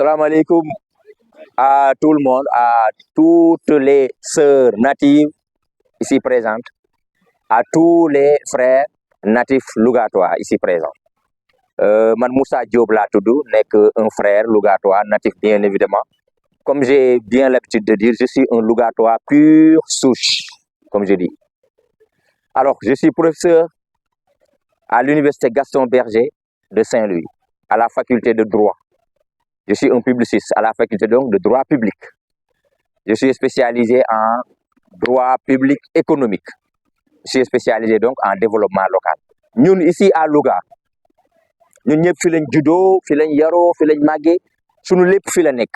Salam alaikum à tout le monde, à toutes les sœurs natives ici présentes, à tous les frères natifs lougatois ici présents. Man Moussa Diop laa tudd nekk un frère lougatois natif bien évidemment. Comme j'ai bien l'habitude de dire, je suis un lougatois pure souche, comme je dis. Alors, je suis professeur à l'université Gaston Berger de Saint-Louis, à la faculté de droit. Je suis un publiciste à la faculté donc de droit public. Je suis spécialisé en droit public économique. Je suis spécialisé donc en développement local. Ñun ici à Louga, ñun ñëpp fi lañ juddoo, fi lañ yaroo, fi lañ màggee, suñu lépp fi la nekk.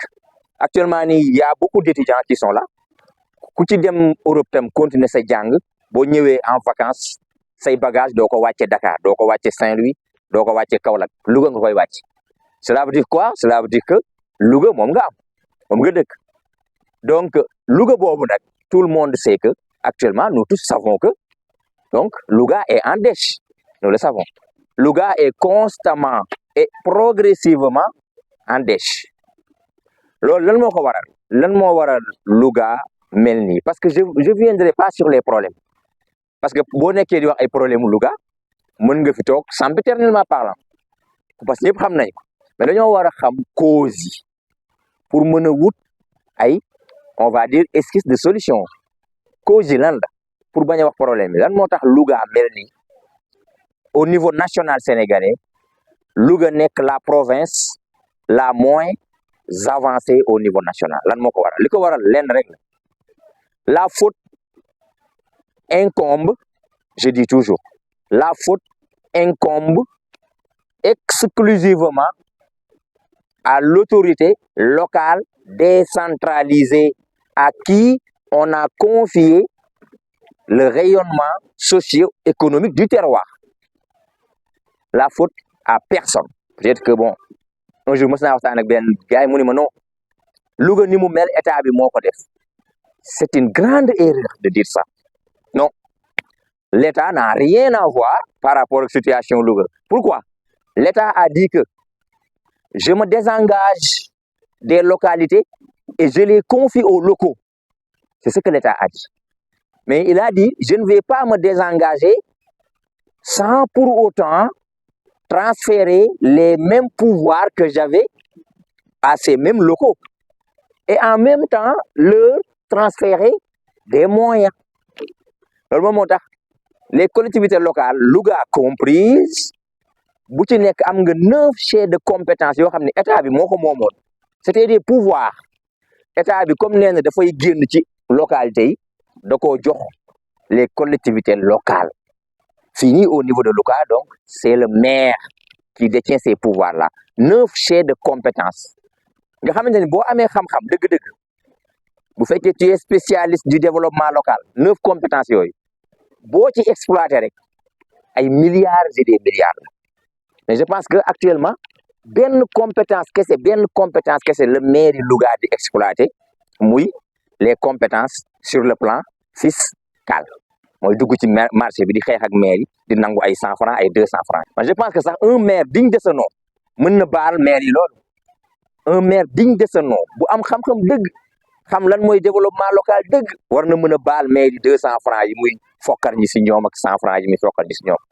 Actuellement nii y a beaucoup d'étudiants qui sont là. Ku ci dem Europe tam continuer sa jàng boo ñëwee en vacances say bagage doo ko wàcce Dakar, doo ko wàcce Saint-Louis, doo ko wàcce Kaolack, Louga nga koy wàcc. Cela veut dire quoi? Cela veut dire que Louga moom nga am, moom nga dëkk. Donc Louga boobu nag tout le monde sait que actuellement nous tous savons que donc Louga est en dèche, nous le savons. Louga est constamment et progressivement en dèche. Loolu lan moo ko waral lan moo waral Louga mel nii parce que je viendrai pas sur les problèmes parce que boo nekkee di wax ay problème Louga mën nga fi toog sempiternellement parlant parce que ñëpp xam nañ ko mais dañoo war a xam cause yi pour mën a wut ay on va dire esquisse de solution cause yi lan la pour bañ a wax problème bi lan moo tax Louga mel nii au niveau national sénégalais Louga nekk la province la moins avancée au niveau national lan moo ko waral li ko waral lenn rek la faute incombe, je dis toujours, la faute incombe exclusivement à l'autorité locale décentralisée à qui on a confié le rayonnement socio-économique du terroir. La faute à personne. Peut-être que bon, un jour mos naa waxtaan ak benn gars yi mu ne ma non Louga ni mu mel état bi moo ko def. C'est une grande erreur de dire ça. Non, l'État n'a rien à voir par rapport à la situation Louga. Pourquoi? L'État a dit que je me désengage des localités et je les confie aux locaux. C'est ce que l'État a dit. Mais il a dit, je ne vais pas me désengager sans pour autant transférer les mêmes pouvoirs que j'avais à ces mêmes locaux. Et en même temps, leur transférer des moyens. loolu moo tax les collectivités locales Louga comprise bu ci nekk am nga 9 chaires de compétences yoo xam ne état bi moo ko moomoon c'était des pouvoirs état bi comme nee na dafay génn ci localité yi da koo jox les collectivités locales fii nii au niveau de Louga donc c'est le maire qui détient ces pouvoirs là 9 chaires de compétences nga xamante ni boo amee xam-xam dëgg-dëgg bu fekkee tu es spécialiste du développement local 9 compétences yooyu boo ci exploité rek ay milliards et des milliards la mais je pense que actuellement benn compétence kese le maire yi Louga di exploité muy les compétences sur le plan fiscal mooy dugg ci marché bi di xeex ak maire yi di nangu ay 100 francs ay 200 francs man je pense que sax un maire digne de ce nom mën na baal maire yi loolu un maire digne de ce nom bu am xam-xam dëgg xam lan mooy développement local dëgg war na mën a baal maire yi 200 francs yi muy fokkar ñi si ñoom ak 100 francs yi muy fokkar ñi si ñoom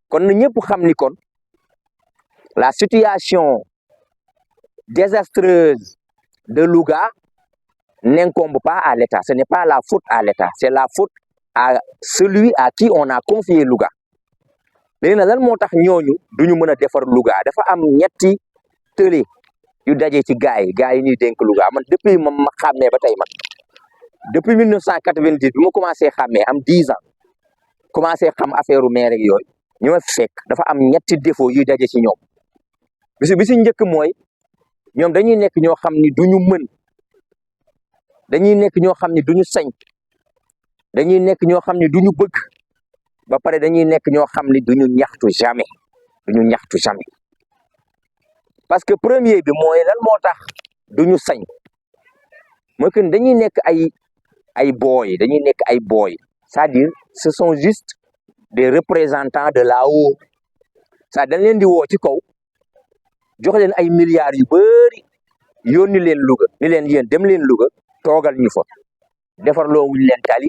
kon na ñëpp xam ni kon la situation désastreuse de Louga n'incombe pas à l'État. Ce n'est pas la faute à l'État, c'est la faute à celui à qui on a confié Louga. léegi nag lan moo tax ñooñu duñu mën a defar Louga dafa am ñetti tële yu daje ci gars yi ñuy dénk Louga man depuis ma xàmmee ba tey man depuis 1990 bi ma commencé xàmmee am 10 ans commencé xam affaire u maire ak yooyu ñu ma fekk dafa am ñetti défaut yuy daje ci ñoom bi si njëkk mooy ñoom dañuy nekk ñoo xam ni duñu mën dañuy nekk ñoo xam ni duñu sañ dañuy nekk ñoo xam ni duñu bëgg ba pare dañuy nekk ñoo xam ni duñu ñaxtu jamais parce que premier bi mooy lan moo tax duñu sañ mooy que dañuy nekk ay booy c'est-à-dire ce sont juste des représentants de là-haut ça dañ leen di woo ci kaw jox leen ay milliards yu bëri yónni leen Louga ni leen yéen dem leen Louga toogal ñu fa defarloo wuñ leen tali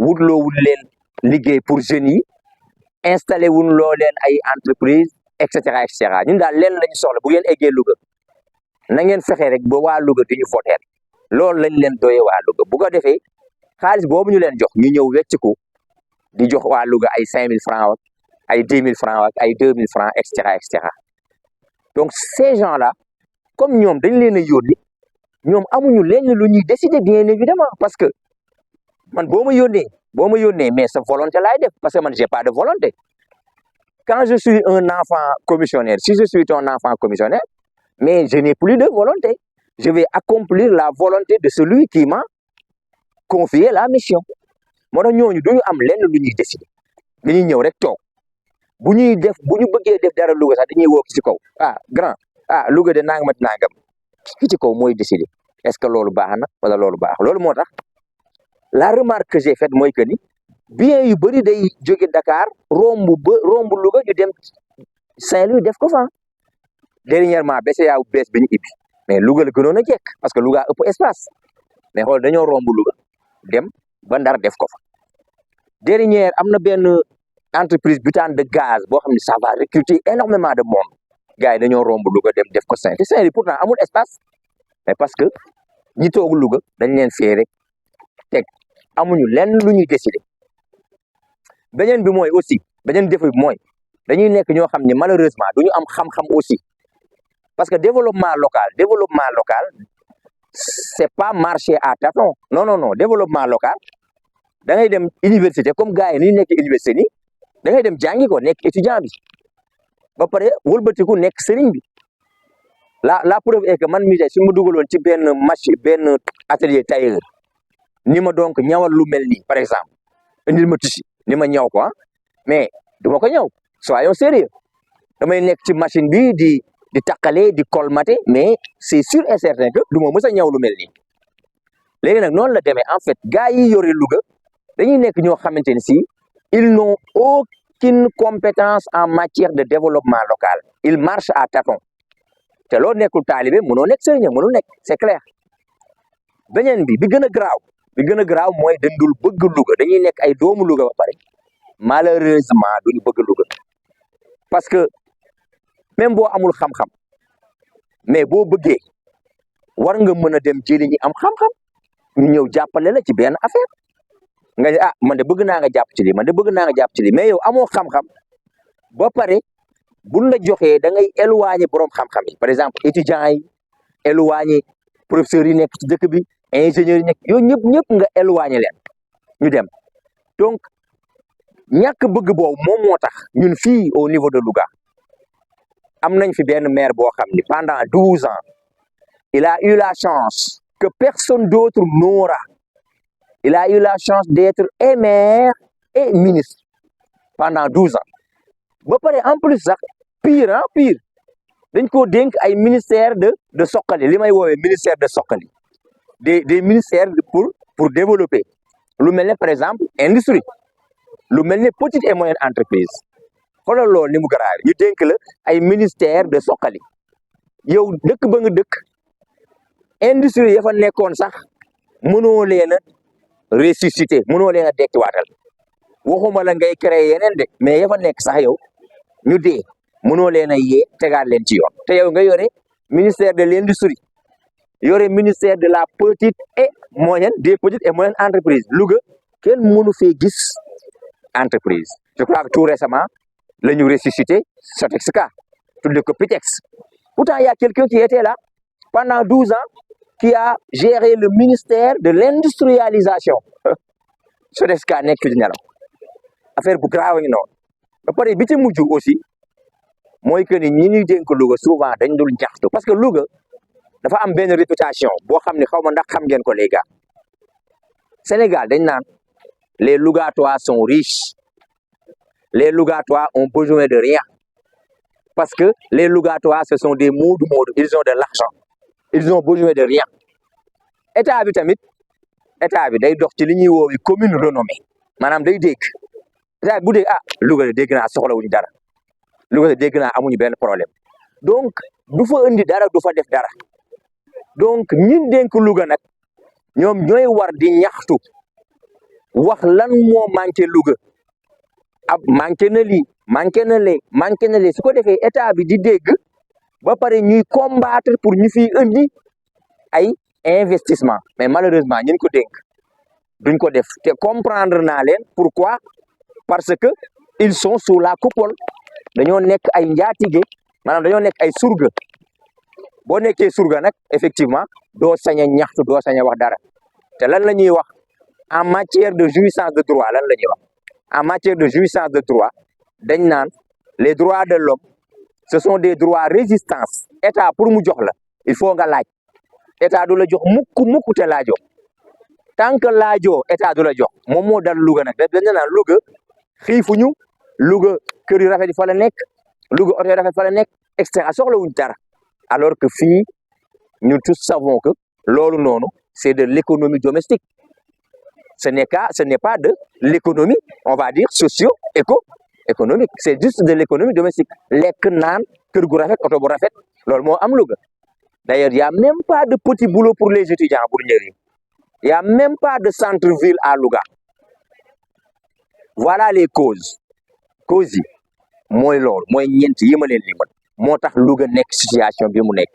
wutloo wuñ leen liggéey pour jeunes yi installé wuñ loo leen ay entreprise et cetera ñun daal leen lañu soxla bu ngeen eggee Louga na ngeen fexe rek ba waa Louga di ñu voteel loolu lañ leen doyee waa Louga bu ko defee xaalis boobu ñu leen jox ñu ñëw wecciku di jox waa Louga ay 5000 francs ak ay 10 000 francs ak ay 2000 francs et cetera donc ces gens là comme ñoom dañ leen a yónni ñoom amuñu leen lu ñuy décider bien évidemment parce que man boo ma yónnee mais sa volonté laay def parce que man j'ai pas de volonté quand je suis un enfant commissionnaire si je suis ton enfant commissionnaire mais je n'ai plus de volonté je vais accomplir la volonté de celui qui m'a confié la mission moo tax ñooñu duñu am lenn lu ñuy décider dañuy ñëw rek toog bu ñu bëggee def dara Louga sax dañuy woo ci kaw grand Louga de nangam ak nangam ki ci kaw mooy décider est-ce que loolu baax na wala loolu baax loolu moo tax la remarque que j'ai faite mooy que ni bien yu bëri day jóge Dakar romb Louga ñu dem Saint-Louis def ko fa dernièrement BCEAO bu bees bi ñu ibbi mais Louga la gënoon a jekk parce que Louga ëpp espace mais xool dañoo romb Louga dem ba Ndar def ko fa dernière am na benn entreprise butane de gaz boo xam ne ça va recruter énormément de monde gars yi dañoo romb Louga dem def ko Saint-Louis pourtant amul espace mais parce que ñi toog Louga dañ leen fee rek teg amuñu lenn lu ñuy décider beneen bi mooy aussi beneen défi bi mooy dañuy nekk ñoo xam ne malheureusement duñu am xam-xam aussi parce que développement local c'est pas marché à tâtons non développement local da ngay dem université comme gars yi ni nekk université ni da ngay dem jàngi ko nekk étudiant bi ba pare wëlbatiku nekk sëriñ bi la preuve est que man mii tey su ma dugaloon ci benn atelier tailleur ni ma donc ñawal lu mel nii par exemple indil ma tissu ni ma ñaw ko mais du ma ko ñaw soyons sérieux damay nekk ci machine bi di taqale di colmater mais c'est sûr et certain que du ma mës a ñaw lu mel nii léegi nag noonu la demee en fait gars yi yore Louga dañuy nekk ñoo xamante ni si ils n'ont aucune compétence en matière de développement local ils marchent à tâtons te loo nekkul taalibe mënoo nekk sëriñ mënul nekk c'est clair beneen bi gën a garaaw mooy dañ dul bëgg Louga dañuy nekk ay doomu Louga ba pare malheureusement duñu bëgg Louga parce que même boo amul xam-xam mais boo bëggee war nga mën a dem jëli ñi am xam-xam ñu ñëw jàppale la ci benn affaire nga ne man de bëgg naa nga jàpp ci lii man de bëgg naa nga jàpp ci lii mais yow amoo xam-xam ba pare buñ la joxee da ngay éloigner borom xam-xam yi par exemple étudiants yi éloigner professeurs yi nekk ci dëkk bi ingénieurs yi nekk yooyu ñëpp nga éloigner leen ñu dem donc ñàkk bëgg boobu moom moo tax ñun fii au niveau de Louga am nañ fi benn maire boo xam ni pendant 12 ans il a eu la chance que personne d'autre n'aura il a eu la chance d'être et maire et ministre pendant 12 ans ba pare en plus sax pire dañ koo dénk ay ministère de soqali li may woowee ministère de soqali des ministères pour développer lu mel ne par exemple industrie lu mel ne petite et moyenne entreprise xoolal loolu ni mu garaaw ñu dénk la ay ministère de soqali yow dëkk ba nga dëkk industrie ya fa nekkoon sax mënoo leen a ressusciter mënoo leen a dekkiwaatal waxuma la ngay créer yeneen de mais ya fa nekk sax yow ñu dee mënoo leen a yee tegaat leen ci yoon te yow nga yore ministère de l'industrie yore ministère de la petite et moyenne des petites et moyennes entreprises Louga kenn mënu fee gis entreprise je crois que tout récemment la ñu ressuscité Sotexka tudde ko Pitex pourtant il y a quelqu'un qui était là pendant 12 ans qui a géré le ministère de l'industrialisation Sotexka nekk di nelaw affaire bu grave ngi noonu ba pare bi ci mujj aussi mooy que ni ñi ñuy dénk Louga souvent dañ dul ñaxtu parce que Louga dafa am benn réputation boo xam ne xaw ma ndax xam ngeen ko les gars Sénégal dañ naan les Lougatois sont riches les Lougatois ont besoin de rien parce que les Lougatois ce sont des moodu-moodu ils ont de l'argent ils ont besoin de rien état bi tamit day dox ci li ñuy woowee commune renommée maanaam day dégg état bu dee Louga de dégg naa soxlawuñu dara Louga de dégg naa amuñu benn problème donc du fa indi dara du fa def dara donc ñin dénk Louga nag ñoom ñooy war di ñaxtu wax lan moo manqué Louga ab manqué na lii manqué na lee manqué na lee su ko defee état bi di dégg ba pare ñuy combattre pour ñu fiy indi ay investissement mais malheureusement ñin ko dénk duñ ko def te comprendre naa leen pourquoi parce que ils sont sous la coupole dañoo nekk ay njaatige maanaam dañoo nekk ay surga boo nekkee surga nag effectivement doo sañ a ñaxtu doo sañ a wax dara te lan la ñuy wax en matière de jouissance de droit lan la ñuy wax en matière de jouissance de droit dañ naan les droits de l'homme ce sont des droits résistance état pour mu jox la il faut nga laaj état du la jox mukk te laajoo tant que laajoo état du la jox moom moo dal Louga nag dañ naan Louga xiifuñu Louga kër yu rafet yi fa la nekk Louga oto yu rafet fa la nekk extra soxlawuñ dara alors que fii nous tous savons que loolu noonu c'est de l'économie domestique ce n'est pas de l'économie on va dire socio-économique c'est juste de l'économie domestique lekk naan kër gu rafet oto bu rafet loolu moo am Louga d'ailleurs il y a même pas de petit boulot pour les étudiants pour ñëri il y a même pas de centre-ville à Louga voilà les causes yi mooy loolu mooy ñeent yi ma leen limal moo tax Louga nekk situation bi mu nekk